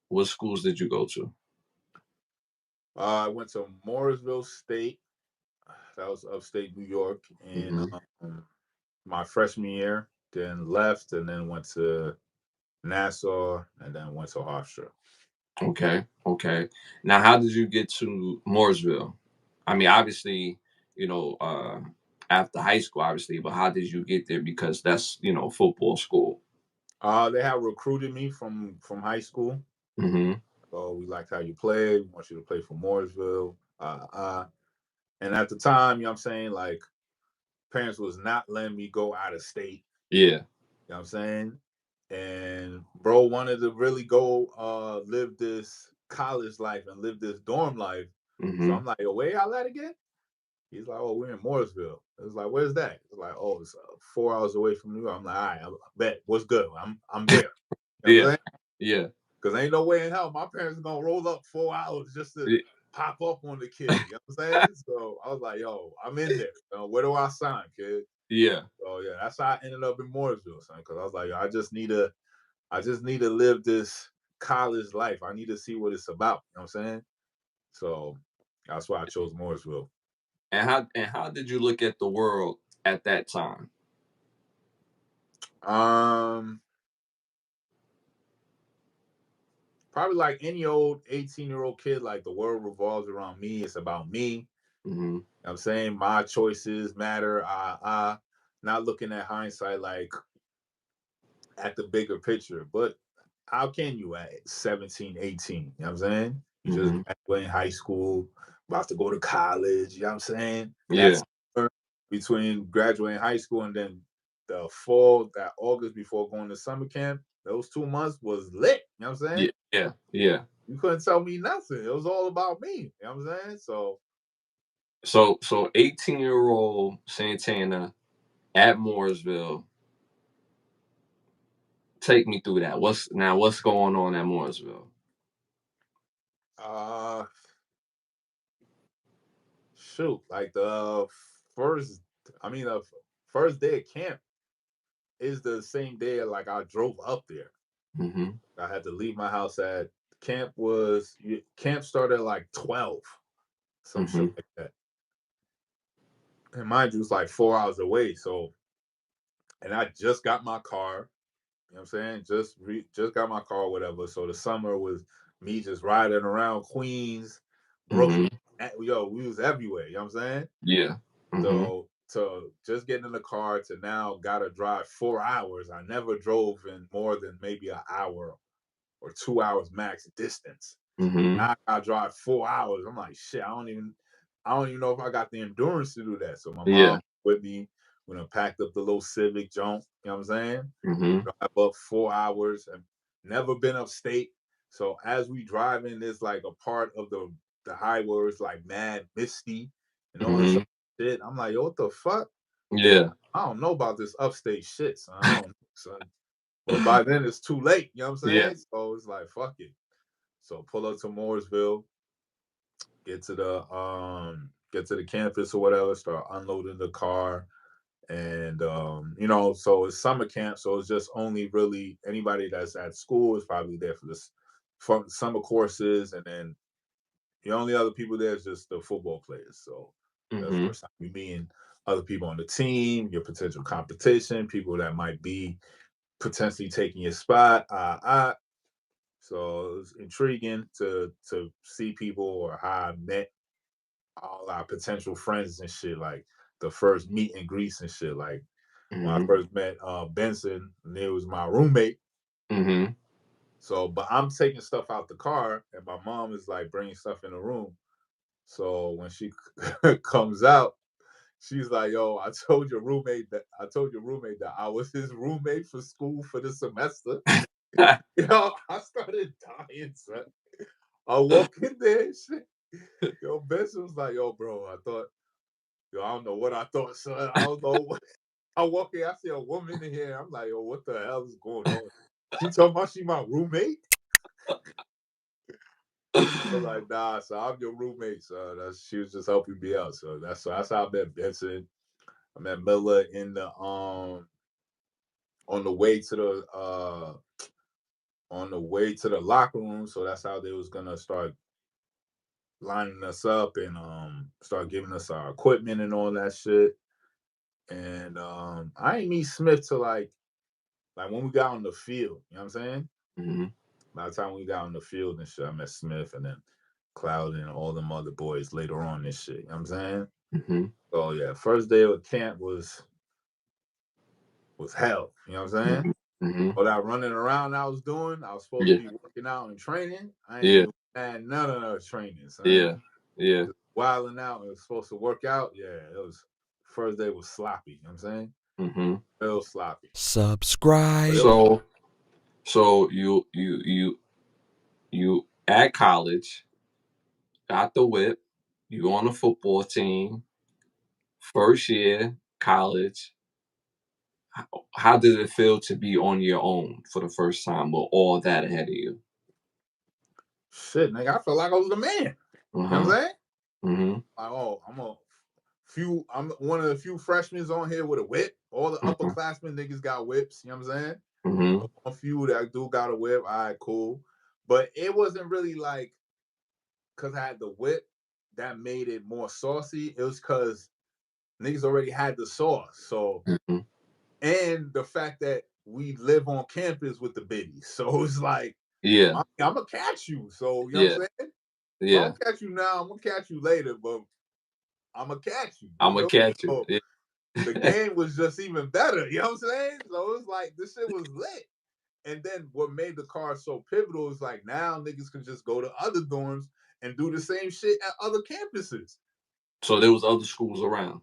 What schools did you go to? I went to Morrisville State. That was upstate New York, in Hmm. my freshman year. Then left, and then went to Nassau, and then went to Hofstra. Okay, okay. Now, how did you get to Mooresville? I mean, obviously, you know, after high school, obviously, but how did you get there? Because that's, football school. They had recruited me from high school. Hmm. Oh, we liked how you played. We want you to play for Mooresville. And at the time, you know what I'm saying, like, parents was not letting me go out of state. Yeah. You know what I'm saying? And bro wanted to really go live this college life and live this dorm life. So Hmm. I'm like, yo, where y'all at again? He's like, oh, we're in Mooresville. It's like, where's that? It's like, oh, it's 4 hours away from New York. I'm like, all right, I bet. What's good? I'm there. You know what I'm Yeah. saying? Yeah. Because ain't no way in hell my parents are gonna roll up 4 hours just to y- pop up on the kid. You know what I'm saying? So I was like, yo, I'm in there. Where do I sign, kid? Yeah. So yeah, that's how I ended up in Mooresville, son. Because I was like, yo, I just need to live this college life. I need to see what it's about. You know what I'm saying? So that's why I chose Mooresville. And how did you look at the world at that time? Um, Probably like any old 18-year-old kid, like the world revolves around me. It's about me. You Hmm. know what I'm saying? My choices matter. Not looking at hindsight like at the bigger picture. But how can you at 17, 18? You know what I'm saying? You just Hmm. graduating high school, about to go to college. You know what I'm saying? Yeah. That's between graduating high school and then the fall, that August before going to summer camp. Those 2 months was lit. You know what I'm saying? Yeah. Yeah. Yeah. You couldn't tell me nothing. It was all about me. You know what I'm saying? So So 18-year-old Santana at Mooresville. Take me through that. What's going on at Mooresville? uh shoot, like first I mean the first day of camp is the same day like I drove up there. Hmm. I had to leave my house at camp started at like 12, some shit Hmm. like that. And mind you, it's like 4 hours away. So and I just got my car. You know what I'm saying? Just got my car, whatever. So the summer was me just riding around Queens, Brooklyn. Hmm. Yo, we was everywhere. You know what I'm saying? Yeah. Hmm. So to just getting in the car to now gotta drive 4 hours. I never drove in more than maybe an hour or 2 hours max distance. Hmm. Now I gotta drive 4 hours. I'm like, shit, I don't even know if I got the endurance to do that. So my Yeah. mom with me when I packed up the little Civic junk, you know what I'm saying? Hmm. Drive up 4 hours and never been upstate. So as we driving, there's like a part of the highway where it's like mad misty and all this Hmm. other shit. I'm like, yo, what the fuck? Yeah. I don't know about this upstate shit, son. I don't know, son. But by then it's too late, you know what I'm Yeah. saying? So it's like, fuck it. So pull up to Mooresville, get to the campus or whatever, start unloading the car. And so it's summer camp, so it's just only really anybody that's at school is probably there for this for summer courses, and then the only other people there is just the football players. So that's the Hmm. first time we meeting other people on the team, your potential competition, people that might be potentially taking your spot. So it's intriguing to see people or how I met all our potential friends and shit, like the first meet and greets and shit. Like when I Hmm. first met Benson, and it was my roommate. Hmm. So, but I'm taking stuff out the car, and my mom is like bringing stuff in the room. So when she comes out, she's like, "Yo, I told your roommate that I was his roommate for school for the semester." Yo, I started dying, son. I walk in there, and shit. Yo, Benson was like, "Yo, bro, I don't know what I thought, son. I don't know what." I walk in, I see a woman in here. I'm like, "Yo, what the hell is going on?" She talking about she my roommate. I was like, nah, so I'm your roommate. So she was just helping me out. So that's how I met Benson. I met Miller in the on the way to the on the way to the locker room. So that's how they was gonna start lining us up and start giving us our equipment and all that shit. And I ain't meet Smith till like when we got on the field. You know what I'm saying? Mm-hmm. By the time we got on the field and shit, I met Smith and then Cloud and all them other boys later on and shit. You know what I'm saying? Mm-hmm. So yeah, first day of camp was hell. You know what I'm saying? Mm-hmm. Mm-hmm. All that running around I was doing, I was supposed to Yeah. be working out and training. I ain't Yeah. do none of those training, son. Yeah. Yeah. Just wilding out and was supposed to work out. Yeah, it was first day was sloppy. You know what I'm saying? Mm-hmm. Real sloppy. But Subscribe. it was fun. So you at college, got the whip, you on the football team, first year, college. How did it feel to be on your own for the first time with all that ahead of you? Shit, nigga, I felt like I was the man. You know what I'm Uh-huh. saying? Mm-hmm. Like, oh, I'm one of the few freshmen on here with a whip. All the Mm-hmm. upperclassmen niggas got whips, you know what I'm saying? Mm-hmm. A few that do got a whip, all right, cool. But it wasn't really like because I had the whip that made it more saucy. It was because niggas already had the sauce. So, Mm-hmm. and the fact that we live on campus with the biddies. So it's like, Yeah. I'm going to catch you. So, you know what Yeah. I'm saying? If I Yeah. don't catch you now, I'm going to catch you later, but I'm going to catch you. You I'm gonna feel catch me? you. So Yeah. the game was just even better. You know what I'm saying? So it was like, this shit was lit. And then what made the car so pivotal is like now niggas can just go to other dorms and do the same shit at other campuses. So there was other schools around.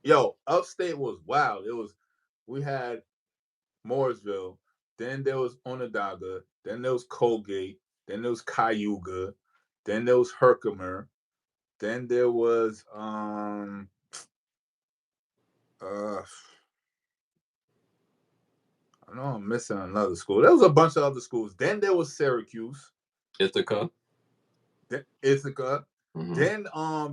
Yo, upstate was wild. We had Mooresville, then there was Onondaga, then there was Colgate, then there was Cayuga, then there was Herkimer, then there was uh I know I'm missing another school. There was a bunch of other schools. Then there was Syracuse, Ithaca. then Ithaca. Mm-hmm. Then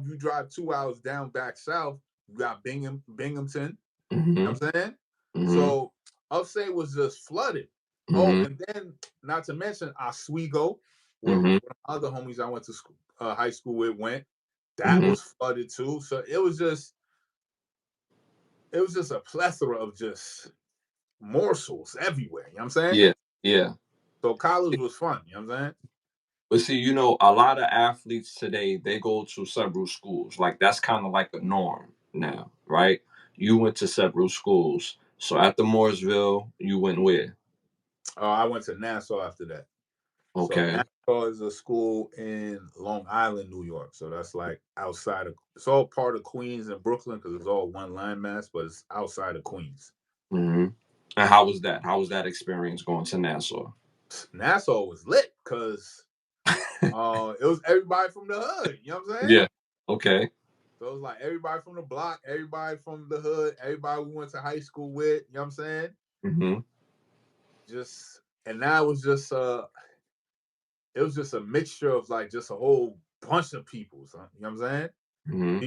you drive 2 hours down back south, you got Binghamton. You know Mm-hmm. what I'm saying? Mm-hmm. So upstate was just flooded. Oh, Mm-hmm. and then not to mention Oswego, where Mm-hmm. other homies I went to school, high school with went. That Mm-hmm. was flooded too. So it was just a plethora of just morsels everywhere. You know what I'm saying? Yeah. Yeah. So college was fun. You know what I'm saying? But see, a lot of athletes today, they go to several schools. Like that's kind of like a norm now, right? You went to several schools. So after Mooresville, you went where? I went to Nassau after that. So Okay. Nassau is a school in Long Island, New York. So that's like outside of. It's all part of Queens and Brooklyn because it's all one landmass, but it's outside of Queens. Mm-hmm. And how was that? How was that experience going to Nassau? Nassau was lit because it was everybody from the hood. You know what I'm saying? Yeah. Okay. So it was like everybody from the block, everybody from the hood, everybody we went to high school with. You know what I'm saying? Mm-hmm. Just and now it was just a mixture of like just a whole bunch of people. Son. You know what I'm saying? Mm-hmm.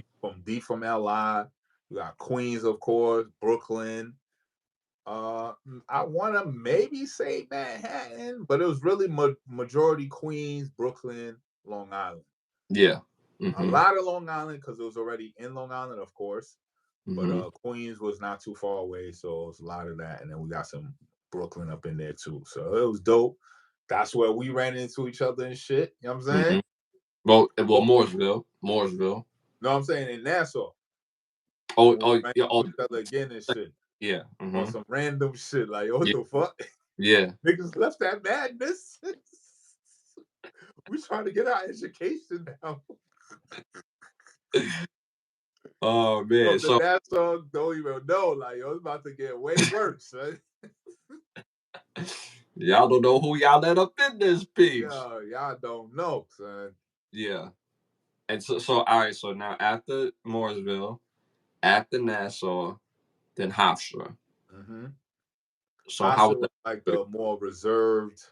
D from LI. You got Queens, of course, Brooklyn. I want to maybe say Manhattan, but it was really majority Queens, Brooklyn, Long Island. Yeah. A Mm-hmm. lot of Long Island because it was already in Long Island, of course. But Mm-hmm. Queens was not too far away, so it was a lot of that. And then we got some Brooklyn up in there too. So it was dope. That's where we ran into each other and shit. You know what I'm Mm-hmm. saying? Well, Mooresville. No, I'm saying in Nassau. Oh, When we oh, ran yeah, oh, into each other again and shit. yeah. On Mm-hmm. some random shit. Like, what Yeah. the fuck? Yeah. Niggas left that madness. We trying to get our education now. Oh man. From the So Nassau, don't even know. Like, yo, it's about to get way worse. Right? y'all don't know who y'all let up in this piece. Yo, y'all don't know, son. Yeah. And so all right. So now after Mooresville, after Nassau, then Hofstra. Mm-hmm. So how was Hofstra was like that? the more reserved,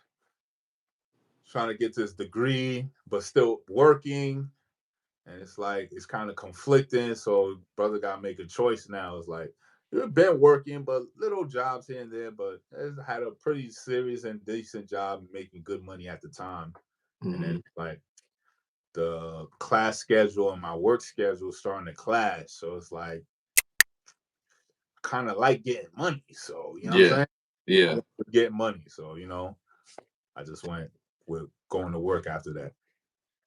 trying to get this degree, but still working. And it's like, it's kind of conflicting. So brother got to make a choice now. It's like, been working, but little jobs here and there. But I had a pretty serious and decent job, making good money at the time. And then Mm-hmm. like the class schedule and my work schedule starting to clash, so it's like kind of like getting money. So you know what I'm Yeah. saying? I Yeah. want to get money, so I just went with going to work after that.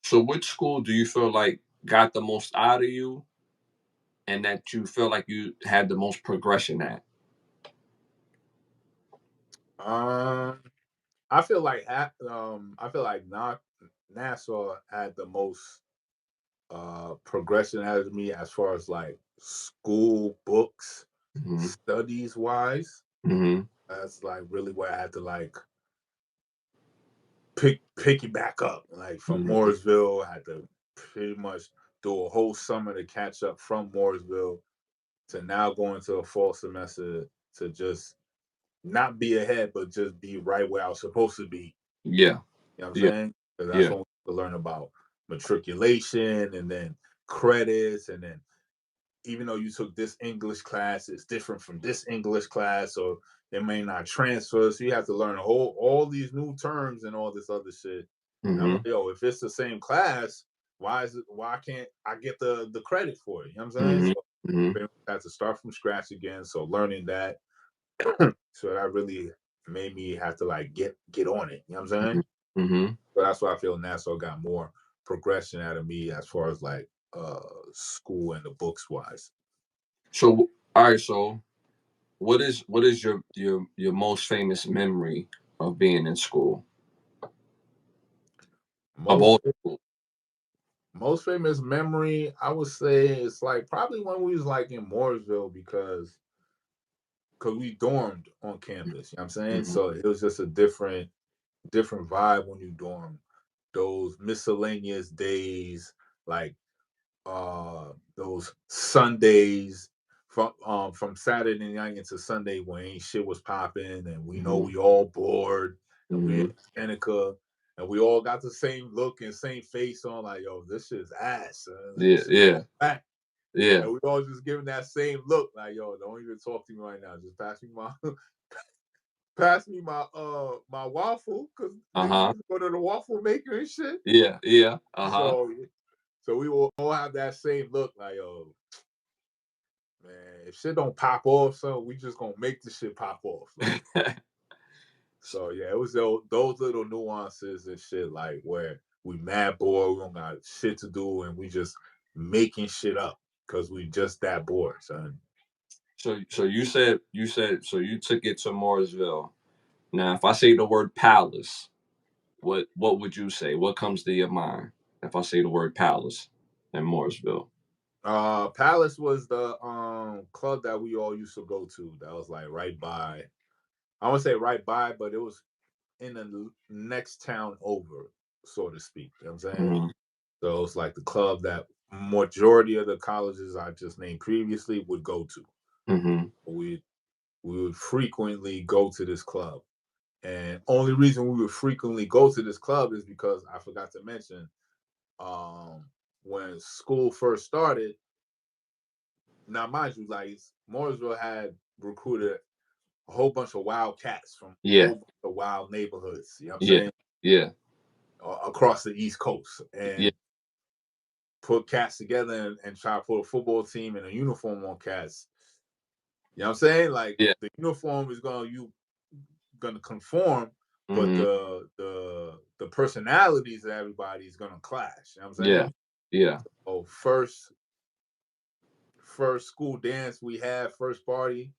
So which school do you feel like got the most out of you and that you feel like you had the most progression at? Um, I feel like not Nassau had the most progression out of me as far as like school books, Mm-hmm. studies wise. Mm-hmm. That's like really where I had to like pick it back up. Like from Mm-hmm. Mooresville, I had to pretty much do a whole summer to catch up from Mooresville to now going to a fall semester to just not be ahead, but just be right where I was supposed to be. Yeah. You know what I'm Yeah. saying? Because that's Yeah. when we learn about matriculation and then credits, and then even though you took this English class, it's different from this English class, or it may not transfer. So you have to learn all these new terms and all this other shit. And I'm Mm-hmm. like, yo, if it's the same class, why can't I get the credit for it? You know what I'm saying? Mm-hmm. So Mm-hmm. I had to start from scratch again. So learning that, so that really made me have to like get on it. You know what I'm saying? Mm-hmm. So that's why I feel Nassau got more progression out of me as far as like school and the books wise. So all right, so what is your most famous memory of being in school? Of Most all school? most famous memory, I would say it's like probably when we was like in Mooresville, because we dormed on campus. You know what I'm saying? Mm-hmm. So it was just a different vibe when you dorm. Those miscellaneous days, like those Sundays from Saturday night into Sunday when ain't shit was popping, and we know Mm-hmm. we all bored, and we in Mm-hmm. Seneca, and we all got the same look and same face on, like, yo, this shit's ass, like Yeah. this shit Yeah. back. Yeah. And we all just giving that same look, like, yo, don't even talk to me right now. Just pass me my waffle, because niggas Uh-huh. used to go to the waffle maker and shit. Yeah. Yeah. Uh-huh. So we will all have that same look, like, yo, man, if shit don't pop off, so we just gonna make the shit pop off. Like, so yeah, it was those little nuances and shit, like where we mad bored, we don't got shit to do, and we just making shit up because we just that bored, son. So you said so you took it to Mooresville. Now, if I say the word palace, what would you say? What comes to your mind if I say the word palace in Mooresville? Palace was the club that we all used to go to. That was like right by. I won't say right by, but it was in the next town over, so to speak. You know what I'm saying? Mm-hmm. So it's like the club that majority of the colleges I just named previously would go to. Mm-hmm. We would frequently go to this club. And only reason we would frequently go to this club is because I forgot to mention, um, when school first started. Now, mind you, like Mooresville had recruited a whole bunch of wild cats from a Yeah. whole bunch of wild neighborhoods. You know what I'm Yeah. saying? Yeah. Across the East Coast, Yeah. and put cats together and try to put a football team and a uniform on cats. You know what I'm saying? Like Yeah. the uniform is gonna conform, but Mm-hmm. the personalities of everybody is gonna clash. You know what I'm Yeah. saying? Yeah. So first school dance we had, first party,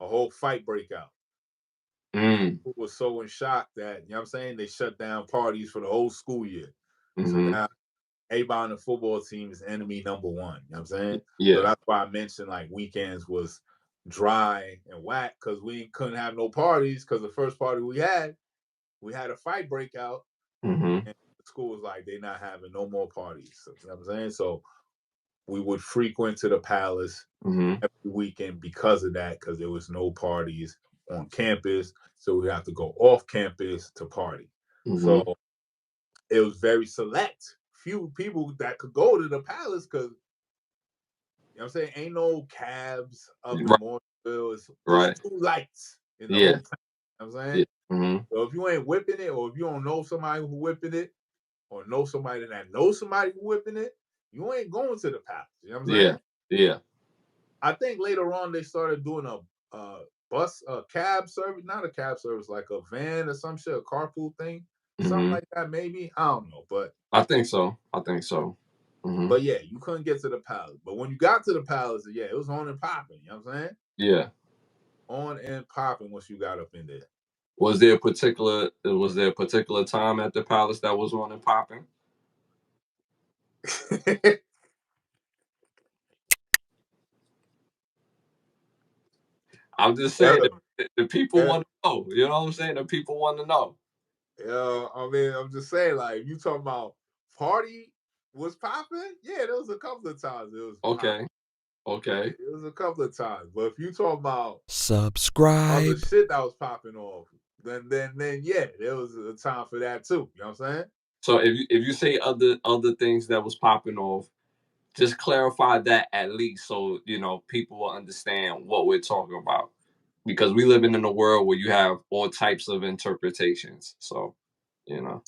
a whole fight break out. Mm. People was so in shock that, you know what I'm saying, they shut down parties for the whole school year. So Mm-hmm. now everybody on the football team is enemy number one. You know what I'm saying? So Yeah. that's why I mentioned like weekends was dry and whack, because we couldn't have no parties, because the first party we had a fight breakout, Mm-hmm. and the school was like, they're not having no more parties. So, you know what I'm saying? So we would frequent to the palace Mm-hmm. every weekend because of that, because there was no parties on campus. So we have to go off campus to party. Mm-hmm. So it was very select few people that could go to the palace, because you know what I'm saying, ain't no cabs up in Right. Mooresville. It's Right. 2 lights in the Yeah. whole town. You know what I'm Yeah. saying? Mm-hmm. So if you ain't whipping it, or if you don't know somebody who whipping it, or know somebody that knows somebody who whipping it, you ain't going to the palace. You know what I'm Yeah. saying? Yeah. I think later on they started doing a cab service, not a cab service, like a van or some shit, a carpool thing, something Mm-hmm. like that. Maybe I don't know, I think so. Mm-hmm. but yeah, you couldn't get to the palace. But when you got to the palace, yeah, it was on and popping. You know what I'm saying? Yeah. On and popping once you got up in there. Was there a particular time at the palace that was on and popping? I'm just saying Yeah, the people yeah, want to know. You know what I'm saying? The people want to know. yeah. I mean, I'm just saying, like, you talking about party was popping? Yeah, there was a couple of times it was popping. Okay. Okay. It was a couple of times. But if you talk about other Subscribe. shit that was popping off, then yeah, there was a time for that too. You know what I'm saying? So if you say other things that was popping off, just clarify that at least so people will understand what we're talking about because we live in a world where you have all types of interpretations. So you know.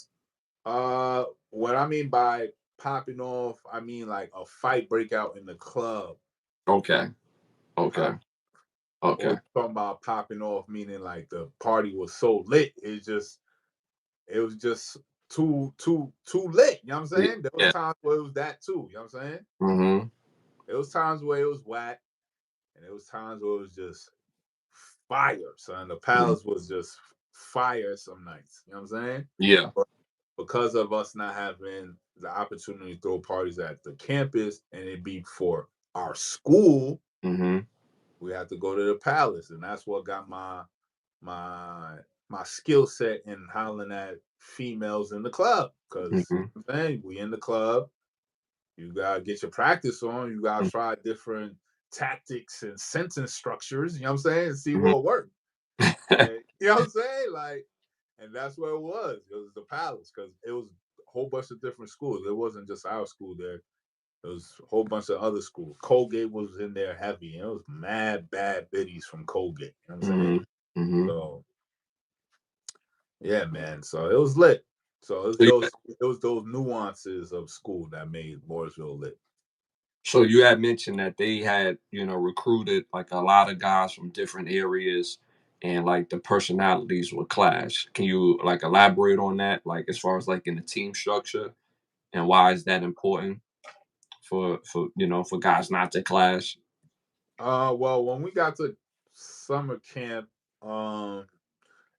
What I mean by popping off, I mean like a fight break out in the club. Okay. Okay. Pop, or Okay. you talking about popping off, meaning like the party was so lit, it was just too lit. You know what I'm saying? There was Yeah. times where it was that too. You know what I'm saying? Mm-hmm. There was times where it was whack, and there was times where it was just fire. Son, the Mm-hmm. palace was just fire some nights. You know what I'm saying? Yeah. But because of us not having the opportunity to throw parties at the campus and it be for our school, Mm-hmm. we had to go to the palace, and that's what got my my skill set in hollering at females in the club. Because Mm-hmm. you know what I'm saying, we in the club, you gotta get your practice on. You gotta try different tactics and sentence structures. You know what I'm saying? And see Mm-hmm. what works. And, you know what I'm saying? Like, and that's what it was. It was the palace because it was a whole bunch of different schools. It wasn't just our school there. It was a whole bunch of other schools. Colgate was in there heavy. And it was mad bad biddies from Colgate. You know what I'm saying? Mm-hmm. Mm-hmm. So yeah, man. So it was lit. So it was those nuances of school that made Mooresville lit. So you had mentioned that they had, recruited like a lot of guys from different areas and like the personalities would clash. Can you like elaborate on that? Like as far as like in the team structure and why is that important for guys not to clash? Well, when we got to summer camp, um,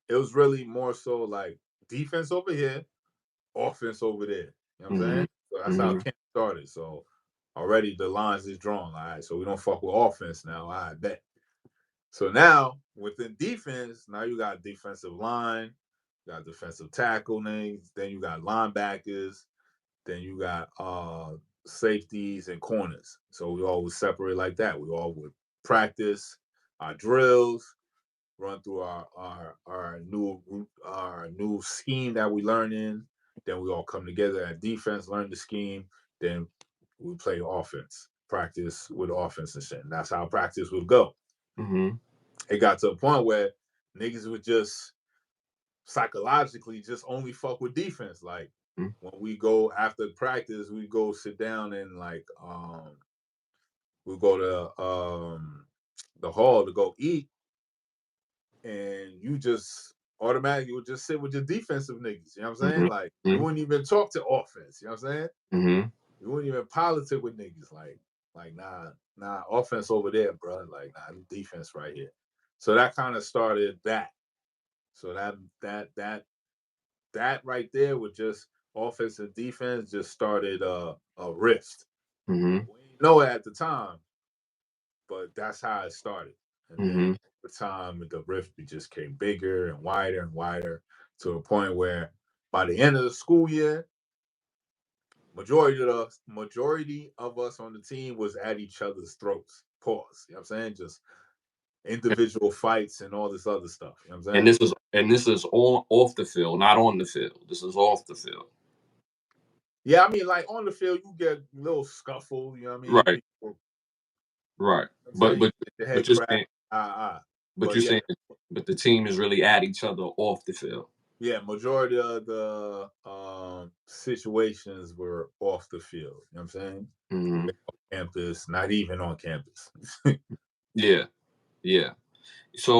it was really more so like defense over here, offense over there. You know what I'm Mm-hmm. saying? So that's how Mm-hmm. camp started. So already the lines is drawn. All right, so we don't fuck with offense now. I bet. So now within defense, now you got defensive line, you got defensive tackle names, then you got linebackers, then you got safeties and corners. So we always separate like that. We all would practice our drills, run through our new scheme that we learn in. Then we all come together at defense, learn the scheme. Then we play offense, practice with offense and shit. And that's how practice would go. Mm-hmm. It got to a point where niggas would just psychologically just only fuck with defense. Like when we go after practice, we go sit down and like we go to the hall to go eat, and you just automatically would just sit with your defensive niggas. You know what I'm saying? Like you Mm-hmm. wouldn't even talk to offense. You know what I'm saying? Mm-hmm. You wouldn't even politic with niggas. Like nah, offense over there, bro. Like nah, defense right here. So that kind of started that. So that right there with just offense and defense just started a rift. Mm-hmm. We didn't know it at the time, but that's how it started. And then Mm-hmm. over time, the rift just came bigger and wider to a point where by the end of the school year, majority of us on the team was at each other's throats. Pause. You know what I'm saying? Just individual fights and all this other stuff. You know what I'm And saying? this is all off the field, not on the field. This is off the field. Yeah, I mean, like on the field, you get a little scuffle. You know what I mean? Right. People, Right. I'm But saying, you but get your but head you're saying cracked. But But you're yeah, saying, but the team is really at each other off the field. yeah, majority of the situations were off the field. You know what I'm saying? Hmm. Campus, not even on campus. Yeah, yeah. So